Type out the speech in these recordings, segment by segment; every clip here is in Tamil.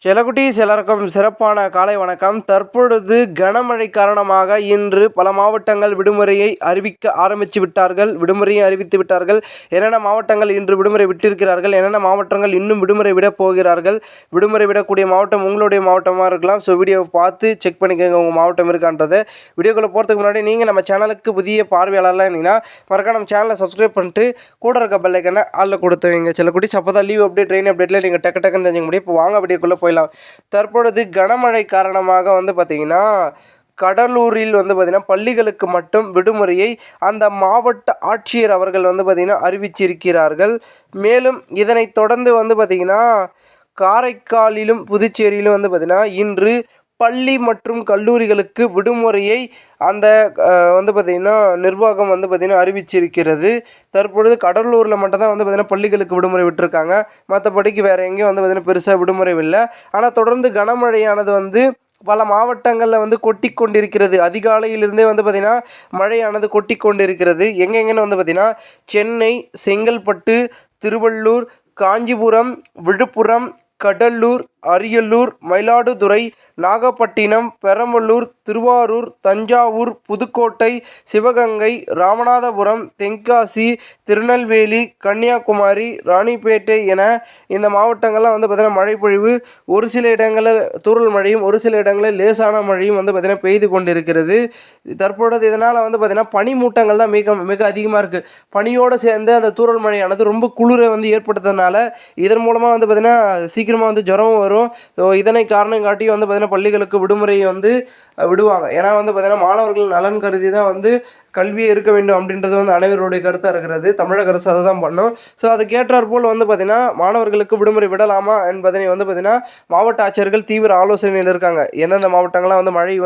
செல்லக்குட்டீஸ் எல்லாருக்கும் சிறப்பான காலை வணக்கம். தற்பொழுது கனமழை காரணமாக இன்று பல மாவட்டங்கள் விடுமுறையை அறிவித்து விட்டார்கள். என்னென்ன மாவட்டங்கள் இன்று விடுமுறை விட்டிருக்கிறார்கள், என்னென்ன மாவட்டங்கள் இன்னும் விடுமுறை விட போகிறார்கள், விடுமுறை விடக்கூடிய மாவட்டம் உங்களுடைய மாவட்டமாக இருக்கலாம். ஸோ வீடியோவை பார்த்து செக் பண்ணிக்கோங்க உங்கள் மாவட்டம் இருக்கான்றதை. வீடியோக்குள்ளே போகிறதுக்கு முன்னாடி நீங்கள் நம்ம சேனலுக்கு புதிய பார்வையாளர்லாம் இருந்தீங்கன்னா மறக்காம நம்ம சேனலை சப்ஸ்கிரைப் பண்ணிட்டு கூட இருக்க பெல் ஐக்கனை ஆல்ல கொடுத்து வைங்க. செல்லக்குட்டீஸ் அப்போ தான் லீவ் அப்டேட், ட்ரெயின் அப்டேட்டில் நீங்கள் டக்குன்னு தெரிஞ்சுக்க முடியும். இப்போ வாங்க வீடியோக்குள்ளே போய் தற்பொழுது கனமழை காரணமாக பார்த்தீங்கன்னா கடலூரில் பார்த்தீங்கன்னா பள்ளிகளுக்கு மட்டும் விடுமுறையை அந்த மாவட்ட ஆட்சியர் அவர்கள் பார்த்தீங்கன்னா அறிவிச்சிருக்கிறார்கள். மேலும் இதனைத் தொடர்ந்து பார்த்தீங்கன்னா காரைக்காலிலும் புதுச்சேரியிலும் பார்த்தீங்கன்னா இன்று பள்ளி மற்றும் கல்லூரிகளுக்கு விடுமுறையை அந்த பார்த்திங்கன்னா நிர்வாகம் பார்த்திங்கன்னா அறிவிச்சிருக்கிறது. தற்பொழுது கடலூரில் மட்டும்தான் பார்த்திங்கன்னா பள்ளிகளுக்கு விடுமுறை விட்டுருக்காங்க. மற்றபடிக்கு வேறு எங்கேயும் பார்த்திங்கன்னா பெருசாக விடுமுறை இல்லை. ஆனால் தொடர்ந்து கனமழையானது பல மாவட்டங்களில் கொட்டி கொண்டிருக்கிறது. அதிகாலையிலிருந்தே பார்த்திங்கன்னா மழையானது கொட்டி கொண்டிருக்கிறது. எங்கெங்கன்னு பார்த்திங்கன்னா சென்னை, செங்கல்பட்டு, திருவள்ளூர், காஞ்சிபுரம், விழுப்புரம், கடலூர், அரியலூர், மயிலாடுதுறை, நாகப்பட்டினம், பெரம்பலூர், திருவாரூர், தஞ்சாவூர், புதுக்கோட்டை, சிவகங்கை, ராமநாதபுரம், தென்காசி, திருநெல்வேலி, கன்னியாகுமரி, ராணிப்பேட்டை என இந்த மாவட்டங்கள்லாம் பார்த்தீங்கன்னா மழை பொழிவு ஒரு சில இடங்களில் தூறல் மழையும் ஒரு சில இடங்களில் லேசான மழையும் பார்த்தீங்கன்னா பெய்து கொண்டிருக்கிறது. தற்பொழுது இதனால் பார்த்தீங்கன்னா பனிமூட்டங்கள் தான் மிக அதிகமாக இருக்குது. பனியோடு சேர்ந்து அந்த தூறல் மழையானது ரொம்ப குளிரை ஏற்படுத்துறதுனால இதன் மூலமாக பார்த்தீங்கன்னா சீக்கிரமாக ஜுரம் வரும். ஸோ இதனை காரணம் காட்டி பார்த்தீங்கன்னா பள்ளிகளுக்கு விடுமுறை விடுவாங்க. ஏன்னா பார்த்தீங்கன்னா மாணவர்கள் நலன் கருதி தான் கல்வியே இருக்க வேண்டும் அப்படின்றது அனைவருடைய கருத்தாக இருக்கிறது. தமிழக அரசு அதை தான் பண்ணும். ஸோ அதுக்கேற்றாற் போல் பார்த்தீங்கன்னா மாணவர்களுக்கு விடுமுறை விடலாமா என்பதனை பார்த்தீங்கன்னா மாவட்ட ஆட்சியர்கள் தீவிர ஆலோசனையில் இருக்காங்க. எந்தெந்த மாவட்டங்கள்லாம் மழை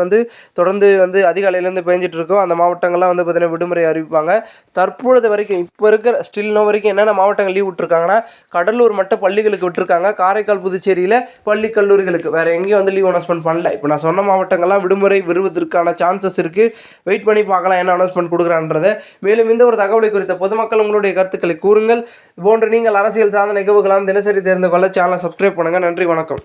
தொடர்ந்து அதிகாலையிலேருந்து பெஞ்சிட்டு இருக்கோ அந்த மாவட்டங்கள்லாம் பார்த்தீங்கன்னா விடுமுறை அறிவிப்பாங்க. தற்பொழுது வரைக்கும் இப்போ இருக்கிற ஸ்டில் வரைக்கும் என்னென்ன மாவட்டங்கள் லீவ் விட்டுருக்காங்கன்னா கடலூர் மட்டும் பள்ளிகளுக்கு விட்டுருக்காங்க. காரைக்கால், புதுச்சேரியில் பள்ளி கல்லூரிகளுக்கு வேறு எங்கேயும் லீவ் அனௌன்ஸ்மெண்ட் பண்ணல. இப்போ நான் சொன்ன மாவட்டங்கள்லாம் விடுமுறை விடுவதற்கான சான்சஸ் இருக்குது. வெயிட் பண்ணி பார்க்கலாம் என்ன அனௌன்ஸ்மெண்ட் கொடுக்குறான்றதை. மேலும் இந்த ஒரு தகவலை குறித்த பொதுமக்கள் உங்களுடைய கருத்துக்களை கூறுங்கள். போன்று நீங்கள் அரசியல் சார்ந்த நிகழ்வுகளாம் தினசரி தெரிந்து கொள்ள சேனலை சப்ஸ்கிரைப் பண்ணுங்கள். நன்றி, வணக்கம்.